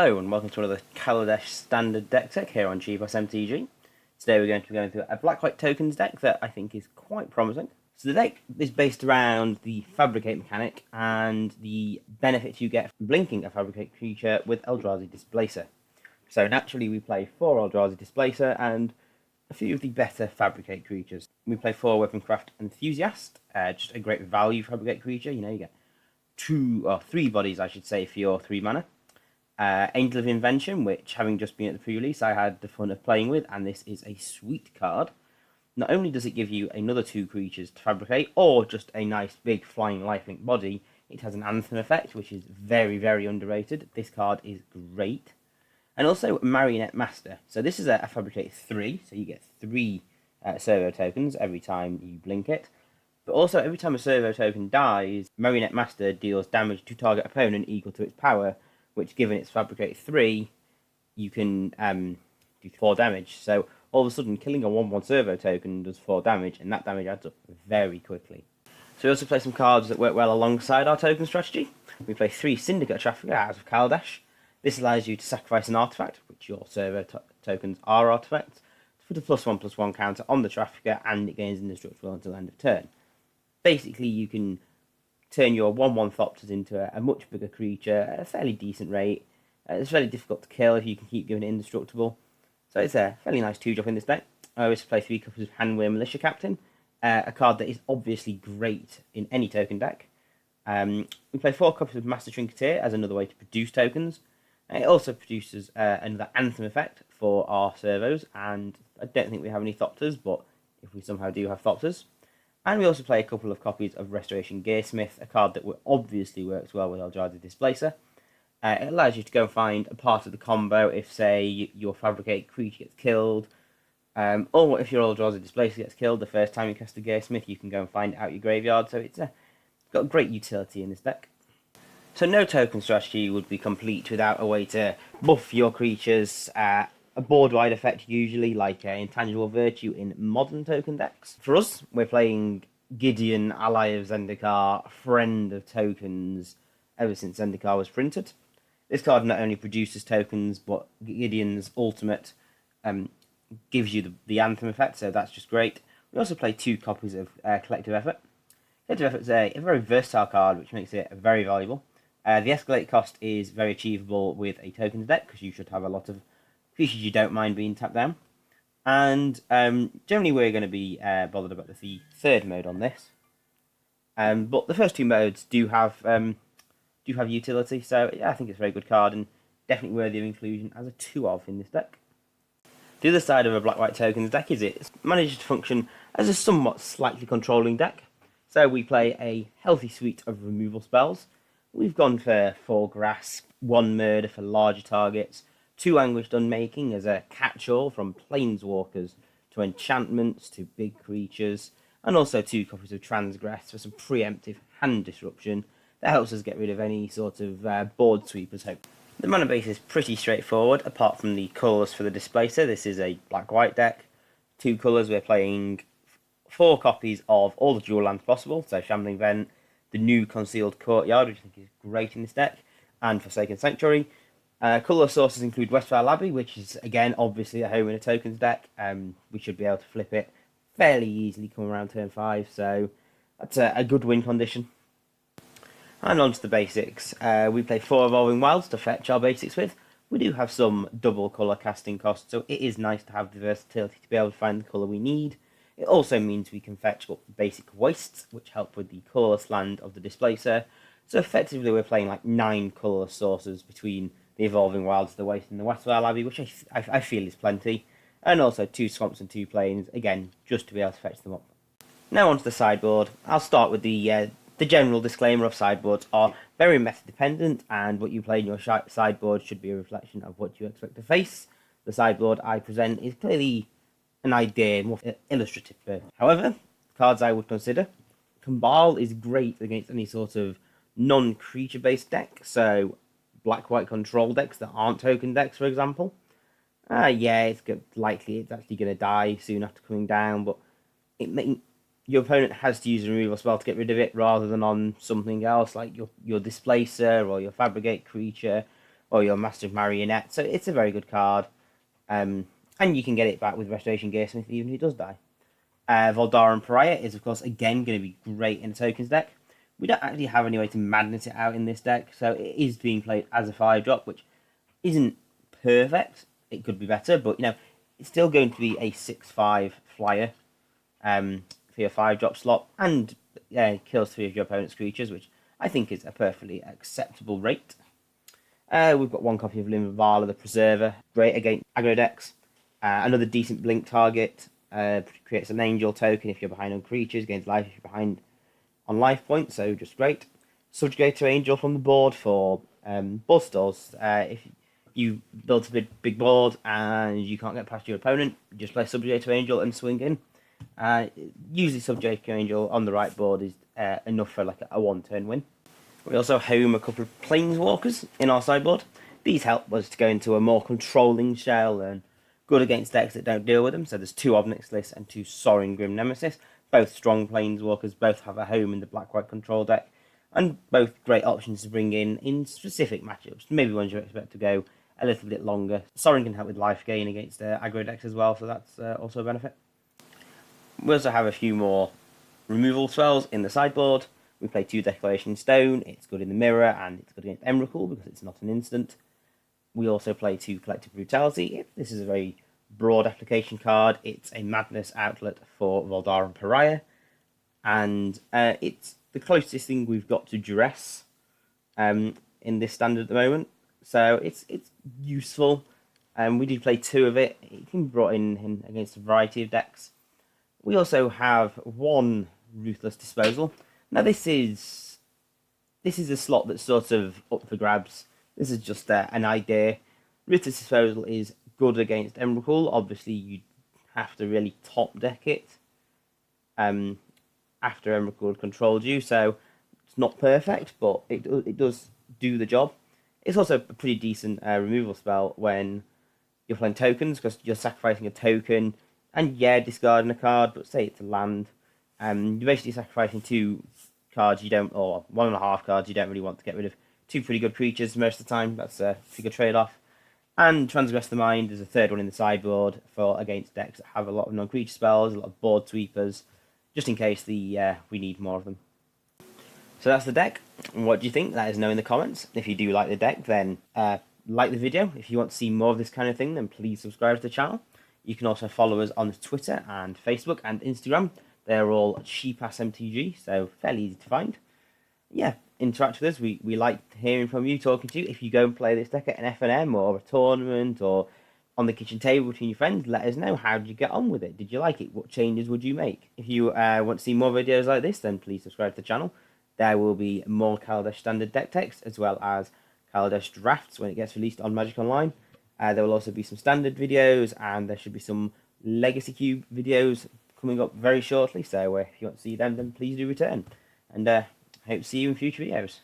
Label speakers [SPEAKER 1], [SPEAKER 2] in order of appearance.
[SPEAKER 1] Hello and welcome to another Kaladesh standard deck tech here on GBoss MTG. Today we're going to be going through a black-white tokens deck that I think is quite promising. So the deck is based around the Fabricate mechanic and the benefits you get from blinking a Fabricate creature with Eldrazi Displacer. So naturally we play 4 Eldrazi Displacer and a few of the better Fabricate creatures. We play 4 Weaponcraft Enthusiast, just a great value Fabricate creature. You know, you get 3 bodies, I should say, for your 3 mana. Angel of Invention, which, having just been at the pre-release, I had the fun of playing with, and this is a sweet card. Not only does it give you another 2 creatures to fabricate, or just a nice big flying lifelink body, it has an Anthem effect, which is very, very underrated. This card is great. And also Marionette Master. So this is a Fabricate 3, so you get 3 servo tokens every time you blink it. But also, every time a servo token dies, Marionette Master deals damage to target opponent equal to its power, which, given its Fabricate 3, you can do 4 damage. So all of a sudden, killing a 1/1 servo token does 4 damage, and that damage adds up very quickly. So we also play some cards that work well alongside our token strategy. We play 3 Syndicate Trafficker out of Kaladesh. This allows you to sacrifice an artifact, which your servo tokens are artifacts, to put a +1/+1 counter on the Trafficker, and it gains indestructible until end of turn. Basically, you can turn your 1/1 Thopters into a much bigger creature at a fairly decent rate. It's fairly difficult to kill if you can keep giving it indestructible. So it's a fairly nice 2-drop in this deck. I always play 3 copies of Handwear Militia Captain, a card that is obviously great in any token deck. We play 4 copies of Master Trinketeer as another way to produce tokens. It also produces another Anthem effect for our servos, and I don't think we have any Thopters, but if we somehow do have Thopters. And we also play a couple of copies of Restoration Gearsmith, a card that obviously works well with Eldrazi Displacer. It allows you to go and find a part of the combo if, say, your Fabricate creature gets killed, or if your Eldrazi Displacer gets killed the first time you cast a Gearsmith, you can go and find it out your graveyard. So it's got great utility in this deck. So no token strategy would be complete without a way to buff your creatures. A board-wide effect, usually, like Intangible Virtue in modern token decks. For us, we're playing Gideon, Ally of Zendikar, Friend of Tokens, ever since Zendikar was printed. This card not only produces tokens, but Gideon's ultimate gives you the Anthem effect, so that's just great. We also play 2 copies of Collective Effort. Collective Effort is a very versatile card, which makes it very valuable. The escalate cost is very achievable with a tokens deck, because you should have a lot of creatures you don't mind being tapped down. And generally we're going to be bothered about the 3rd mode on this. But the first 2 modes do have utility, so yeah, I think it's a very good card and definitely worthy of inclusion as a 2-of in this deck. The other side of a black-white tokens deck is it manages to function as a somewhat slightly controlling deck. So we play a healthy suite of removal spells. We've gone for 4 Grasp, 1 Murder for larger targets, 2 Anguished Unmaking as a catch-all from Planeswalkers to enchantments to big creatures, and also 2 copies of Transgress for some preemptive hand disruption that helps us get rid of any sort of board sweepers. The mana base is pretty straightforward, apart from the colours for the Displacer. This is a black-white deck. 2 colours, we're playing 4 copies of all the dual lands possible, so Shambling Vent, the new Concealed Courtyard, which I think is great in this deck, and Forsaken Sanctuary. Colour sources include Westphal Abbey, which is, again, obviously a home in a tokens deck. We should be able to flip it fairly easily come around turn 5, so that's a good win condition. And on to the basics. We play 4 Evolving Wilds to fetch our basics with. We do have some double colour casting costs, so it is nice to have the versatility to be able to find the colour we need. It also means we can fetch up basic wastes, which help with the colourless land of the Displacer. So effectively we're playing like 9 colourless sources between the Evolving Wilds, the Waste, and the Westphal Abbey, which I feel is plenty. And also 2 Swamps and 2 Plains, again, just to be able to fetch them up. Now onto the sideboard. I'll start with the general disclaimer of sideboards are very method dependent, and what you play in your sideboard should be a reflection of what you expect to face. The sideboard I present is clearly an idea, more illustrative. However, cards I would consider. Cabal is great against any sort of non-creature based deck, so black-white control decks that aren't token decks, for example. Yeah, it's likely it's actually going to die soon after coming down, but your opponent has to use a removal spell to get rid of it, rather than on something else like your Displacer or your Fabricate creature, or your Master of Marionette. So it's a very good card. And you can get it back with Restoration Gearsmith even if he does die. Voldaren Pariah is, of course, again going to be great in a tokens deck. We don't actually have any way to madness it out in this deck, so it is being played as a 5-drop, which isn't perfect. It could be better, but it's still going to be a 6/5 flyer for your 5-drop slot, and kills 3 of your opponent's creatures, which I think is a perfectly acceptable rate. We've got 1 copy of Limvala the Preserver, great against aggro decks. Another decent blink target, creates an angel token if you're behind on creatures, gains life if you're behind on life points, so just great. Subjugator Angel from the board for board stores. If you build a big board and you can't get past your opponent, just play Subjugator Angel and swing in. Usually Subjugator Angel on the right board is enough for like a 1-turn win. We also home a couple of Planeswalkers in our sideboard. These help us to go into a more controlling shell and good against decks that don't deal with them. So there's 2 Obnixlis and 2 Sorin Grim Nemesis. Both strong Planeswalkers, both have a home in the black-white control deck. And both great options to bring in specific matchups. Maybe ones you expect to go a little bit longer. Sorin can help with life gain against aggro decks as well, so that's also a benefit. We also have a few more removal spells in the sideboard. We play 2 Declaration Stone. It's good in the mirror, and it's good against Emrakul because it's not an instant. We also play 2 Collective Brutality. This is a very broad application card. It's a madness outlet for Voldaren Pariah, and it's the closest thing we've got to duress in this standard at the moment. So it's useful. We do play 2 of it. It can be brought in against a variety of decks. We also have 1 Ruthless Disposal. Now this is a slot that's sort of up for grabs. This is just an idea. Ruthless Disposal is good against Emrakul. Obviously, you have to really top deck it after Emrakul controlled you, so it's not perfect, but it does do the job. It's also a pretty decent removal spell when you're playing tokens, because you're sacrificing a token and discarding a card, but say it's a land. You're basically sacrificing 2 cards you don't, or 1.5 cards you don't really want to get rid of. 2 pretty good creatures most of the time. That's a pretty good trade-off. And Transgress the Mind is a 3rd one in the sideboard for against decks that have a lot of non-creature spells, a lot of board sweepers, just in case we need more of them. So that's the deck. What do you think? Let us know in the comments. If you do like the deck, then like the video. If you want to see more of this kind of thing, then please subscribe to the channel. You can also follow us on Twitter and Facebook and Instagram. They're all SheepAssMTG, so fairly easy to find. Yeah, interact with us. We like hearing from you, talking to you. If you go and play this deck at an FNM or a tournament or on the kitchen table between your friends, let us know. How did you get on with it? Did you like it? What changes would you make? If you want to see more videos like this, then please subscribe to the channel. There will be more Kaladesh standard deck text, as well as Kaladesh drafts when it gets released on Magic Online. There will also be some standard videos, and there should be some Legacy Cube videos coming up very shortly. So if you want to see them, then please do return. And I hope to see you in future videos.